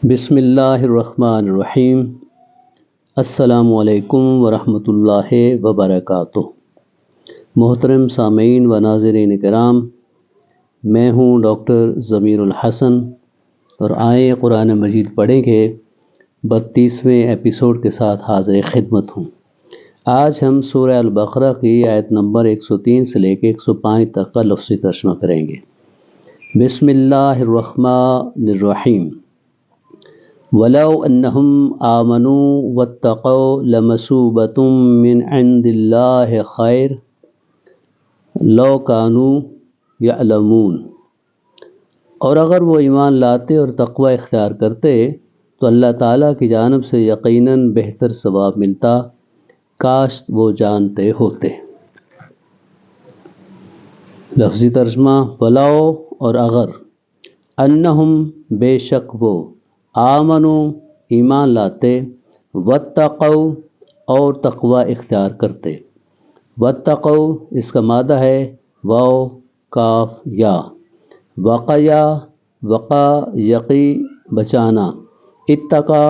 بسم اللہ الرحمن الرحیم۔ السلام علیکم ورحمۃ اللہ وبرکاتہ۔ محترم سامعین و ناظرین کرام، میں ہوں ڈاکٹر ضمیر الحسن اور آئے قرآن مجید پڑھیں گے 32ویں ایپیسوڈ کے ساتھ حاضر خدمت ہوں۔ آج ہم سورہ البقرہ کی آیت نمبر 103 سے لے کے 105 تک کا لفظی ترجمہ کریں گے۔ بسم اللہ الرحمن الرحیم۔ وَلَوْ أَنَّهُمْ آمَنُوا وَاتَّقَوْا لَمَثُوبَةٌ مِّنْ عِندِ اللَّهِ خَيْرٌ لَوْ كَانُوا يَعْلَمُونَ۔ اور اگر وہ ایمان لاتے اور تقوی اختیار کرتے تو اللہ تعالیٰ کی جانب سے یقیناً بہتر ثواب ملتا، کاش وہ جانتے ہوتے۔ لفظی ترجمہ: وَلَوْ اور اگر، انہم بے شک وہ، آمنو ایمان لاتے، واتقوا اور تقوی اختیار کرتے۔ واتقوا اس کا مادہ ہے واو کاف یا، وقیا وقا یقی بچانا، اتقا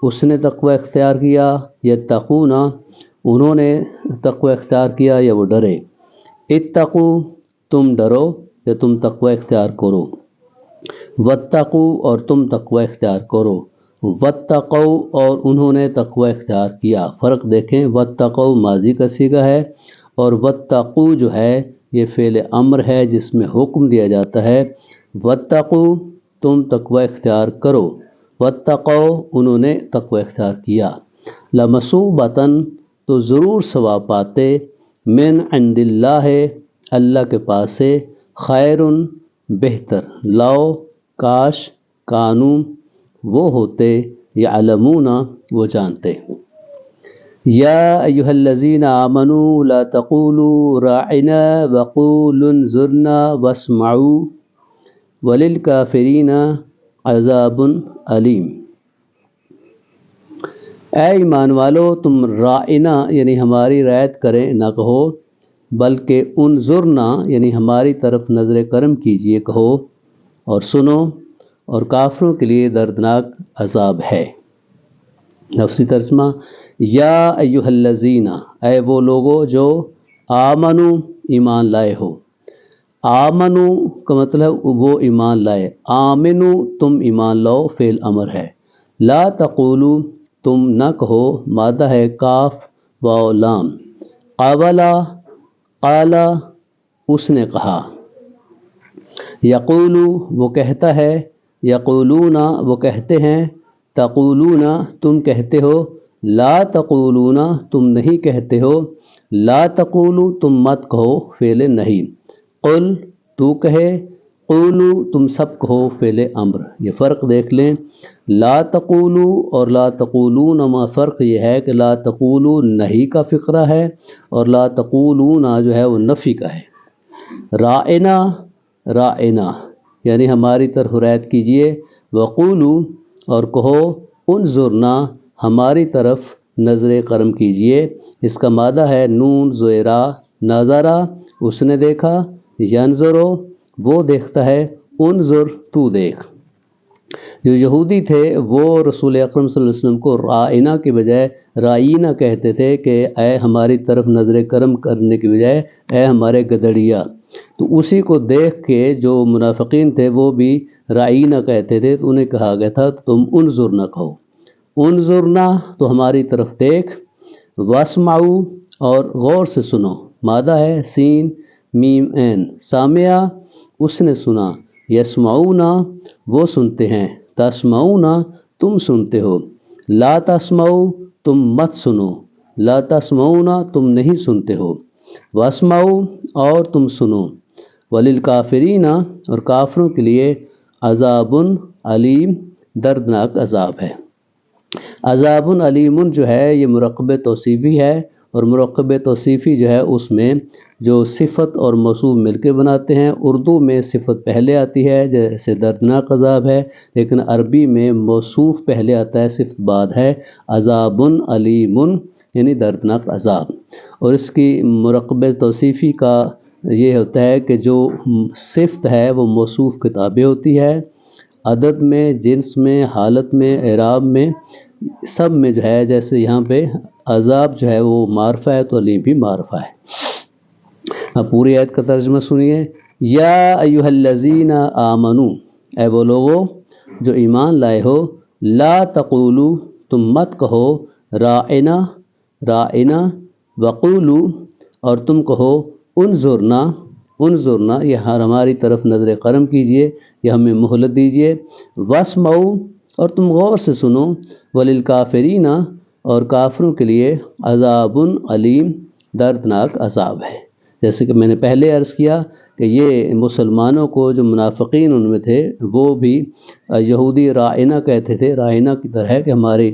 اس نے تقوی اختیار کیا، یتقون انہوں نے تقوی اختیار کیا یا وہ ڈرے۔ اتقو تم ڈرو یا تم تقوی اختیار کرو، واتقوا اور تم تقوی اختیار کرو، واتقوا اور انہوں نے تقوی اختیار کیا۔ فرق دیکھیں، واتقوا ماضی کا صیغہ ہے اور واتقوا جو ہے یہ فعل امر ہے جس میں حکم دیا جاتا ہے۔ واتقوا تم تقوی اختیار کرو، واتقوا انہوں نے تقوی اختیار کیا، لمثوبۃ تو ضرور ثواب پاتے، من عند اللہ اللہ کے پاس سے، خیرن بہتر، لو کاش، کانو وہ ہوتے، یعلمون وہ جانتے۔ یا ایھا الذین آمنوا لا تقولوا راعنا وقولوا انظرنا واسمعوا وللکافرین عذاب علیم۔ اے ایمان والو، تم راعنا یعنی ہماری رعایت کریں نہ کہو، بلکہ انظرنا یعنی ہماری طرف نظر کرم کیجئے کہو، اور سنو، اور کافروں کے لیے دردناک عذاب ہے۔ لفظی ترجمہ: یا ایھا الذین اے وہ لوگو جو آمنو ایمان لائے ہو۔ آمنو کا مطلب وہ ایمان لائے، آمنو تم ایمان لاؤ فعل امر ہے۔ لا تقولو تم نہ کہو، مادہ ہے کاف واو لام، قابلا قالا اس نے کہا، یقولو وہ کہتا ہے، یقولون وہ کہتے ہیں، تقولون تم کہتے ہو، لا تقولون تم نہیں کہتے ہو، لا تقولو تم مت کہو فعل نہیں، قل تو کہے، قولو تم سب کہو فعل امر۔ یہ فرق دیکھ لیں، لا تقولو اور لا تقولون میں فرق یہ ہے کہ لا تقولو نہیں کا فقرہ ہے اور لا تقولون جو ہے وہ نفی کا ہے۔ راعنا راعنا یعنی ہماری طرف رعایت کیجئے، وقولو اور کہو، انظرنا ہماری طرف نظر کرم کیجئے۔ اس کا مادہ ہے نون زیرہ، نظرہ اس نے دیکھا، ینظرو وہ دیکھتا ہے، انظر تو دیکھ۔ جو یہودی تھے وہ رسول اکرم صلی اللہ علیہ وسلم کو راعنا کے بجائے رائینا کہتے تھے کہ اے ہماری طرف نظر کرم کرنے کے بجائے اے ہمارے گدڑیا۔ تو اسی کو دیکھ کے جو منافقین تھے وہ بھی رائینا کہتے تھے، تو انہیں کہا گیا تھا تم انظرنا کہو، انظرنا تو ہماری طرف دیکھ، واسمعوا اور غور سے سنو، مادہ ہے سین میم عین، سامعہ اس نے سنا، یسمعون وہ سنتے ہیں، تسمعون تم سنتے ہو، لا تسمعوا تم مت سنو، لا تسمعون تم نہیں سنتے ہو، واسمعوا اور تم سنو، وللکافرین اور کافروں کے لیے عذاب علیم دردناک عذاب ہے۔ عذاب علیم جو ہے یہ مرکب توصیفی ہے، اور مرکب توصیفی جو ہے اس میں جو صفت اور موصوف مل کے بناتے ہیں۔ اردو میں صفت پہلے آتی ہے جیسے دردناک عذاب ہے، لیکن عربی میں موصوف پہلے آتا ہے، صفت بعد ہے، عذاب علیم یعنی دردناک عذاب۔ اور اس کی مرکب توصیفی کا یہ ہوتا ہے کہ جو صفت ہے وہ موصوف کے تابع ہوتی ہے، عدد میں، جنس میں، حالت میں، اعراب میں، سب میں جو ہے، جیسے یہاں پہ عذاب جو ہے وہ معرفہ ہے تو علیم بھی معرفہ ہے۔ اب پوری آیت کا ترجمہ سنیے۔ یا ایھا الذین آمنو، اے وہ لوگو جو ایمان لائے ہو، لا تقولو، تم مت کہو، راعنا، راعنا، وقولو، اور تم کہو انظرنا، انظرنا، یہ ہماری طرف نظر کرم کیجئے یا ہمیں مہلت دیجئے، واسمعوا، اور تم غور سے سنو، وللکافرین، اور کافروں کے لیے عذاب علیم، دردناک عذاب ہے۔ جیسے کہ میں نے پہلے عرض کیا کہ یہ مسلمانوں کو جو منافقین ان میں تھے وہ بھی یہودی راعنا کہتے تھے، راعنا کی طرح ہے کہ ہماری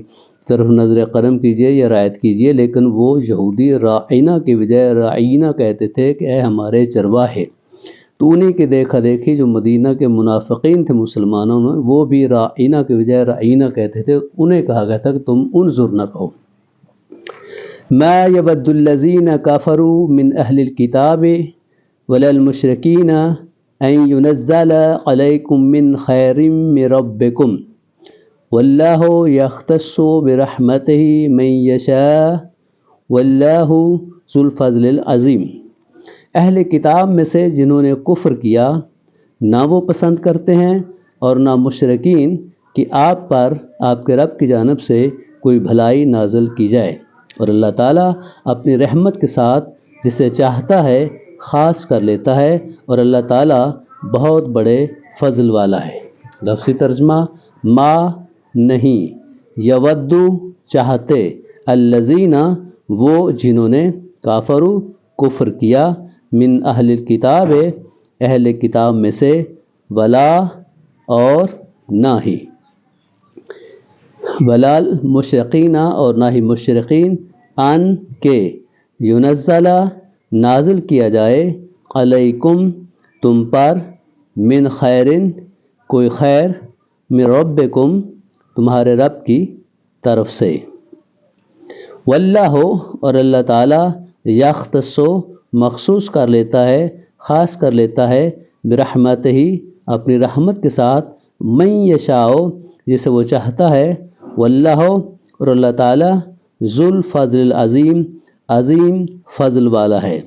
طرف نظر کرم کیجئے یا رعایت کیجئے، لیکن وہ یہودی راعنا کی بجائے رعینہ کہتے تھے کہ اے ہمارے چرواہے۔ تو انہی کے دیکھا دیکھی جو مدینہ کے منافقین تھے مسلمانوں میں، وہ بھی راعنا کے بجائے رعینہ کہتے تھے، انہیں کہا گیا تھا کہ تم انظر نہ کہو۔ ما یود الذین کفروا من اہل الکتاب ولا المشرکین ان ینزل علیکم من خیر من ربکم واللہ یختص برحمتہ من یشاء واللہ ذو الفضل العظیم۔ اہل کتاب میں سے جنہوں نے کفر کیا، نہ وہ پسند کرتے ہیں اور نہ مشرکین کہ آپ پر آپ کے رب کی جانب سے کوئی بھلائی نازل کی جائے، اور اللہ تعالیٰ اپنی رحمت کے ساتھ جسے چاہتا ہے خاص کر لیتا ہے، اور اللہ تعالیٰ بہت بڑے فضل والا ہے۔ لفظی ترجمہ، ما نہیں، یودو چاہتے، الذین وہ جنہوں نے، کافروا کفر کیا، من اہل الکتاب اہل کتاب میں سے، ولا اور نہ ہی، ولا المشرقین اور نہ ہی مشرقین، ان کے، ینزل نازل کیا جائے، علیکم تم پر، من خیرن کوئی خیر، من ربکم تمہارے رب کی طرف سے، واللہ اور اللہ تعالیٰ، یختص مخصوص کر لیتا ہے، خاص کر لیتا ہے، برحمتہ اپنی رحمت کے ساتھ، من یشاء جسے وہ چاہتا ہے، واللہ اور اللہ تعالیٰ، ذو الفضل العظیم عظیم فضل والا ہے۔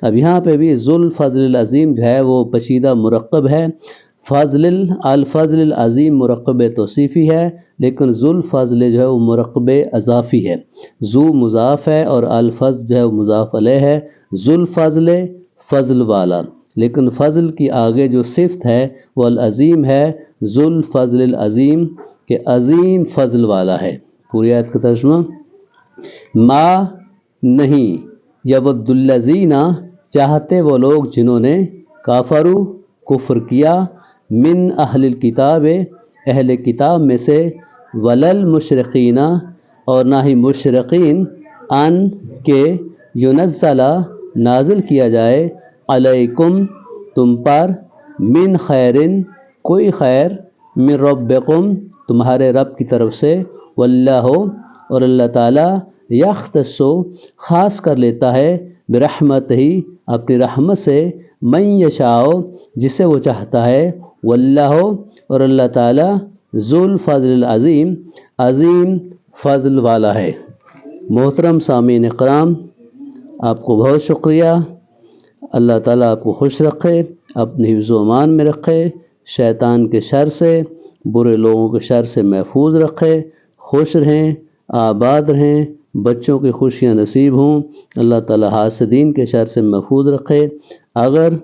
اب یہاں پہ بھی ذو الفضل العظیم جو ہے وہ پیچیدہ مرکب ہے، الفضل العظیم مرکب توصیفی ہے، لیکن ذو الفضل جو ہے وہ مرکب اضافی ہے، ذو مضاف ہے اور الفضل جو ہے وہ مضاف علیہ ہے، ذو الفضل فضل والا، لیکن فضل کی آگے جو صفت ہے وہ العظیم ہے، ذو الفضل العظیم کہ عظیم فضل والا ہے۔ پوری آیت کا ترجمہ، ما نہیں، یود الذین چاہتے وہ لوگ جنہوں نے، کافروا کفر کیا، من اہل الکتاب اہل کتاب میں سے، ولا المشرقین اور نہ ہی مشرقین، ان کے، ینزل نازل کیا جائے، علیکم تم پر، من خیرن کوئی خیر، من ربکم تمہارے رب کی طرف سے، واللہ اور اللہ تعالیٰ، یختص خاص کر لیتا ہے، برحمتہ اپنی رحمت سے، من یشاء جسے وہ چاہتا ہے، واللہ اور اللہ تعالیٰ، ذو الفضل العظیم عظیم فضل والا ہے۔ محترم سامعین کرام، آپ کو بہت شکریہ۔ اللہ تعالیٰ آپ کو خوش رکھے، اپنے حفظ و امان میں رکھے، شیطان کے شر سے، برے لوگوں کے شر سے محفوظ رکھے، خوش رہیں، آباد رہیں، بچوں کی خوشیاں نصیب ہوں، اللہ تعالیٰ حاسدین کے شر سے محفوظ رکھے۔ اگر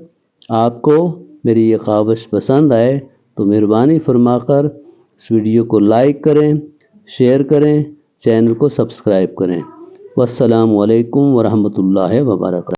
آپ کو میری یہ کاوش پسند آئے تو مہربانی فرما کر اس ویڈیو کو لائک کریں، شیئر کریں، چینل کو سبسکرائب کریں۔ والسلام علیکم ورحمۃ اللہ وبرکاتہ۔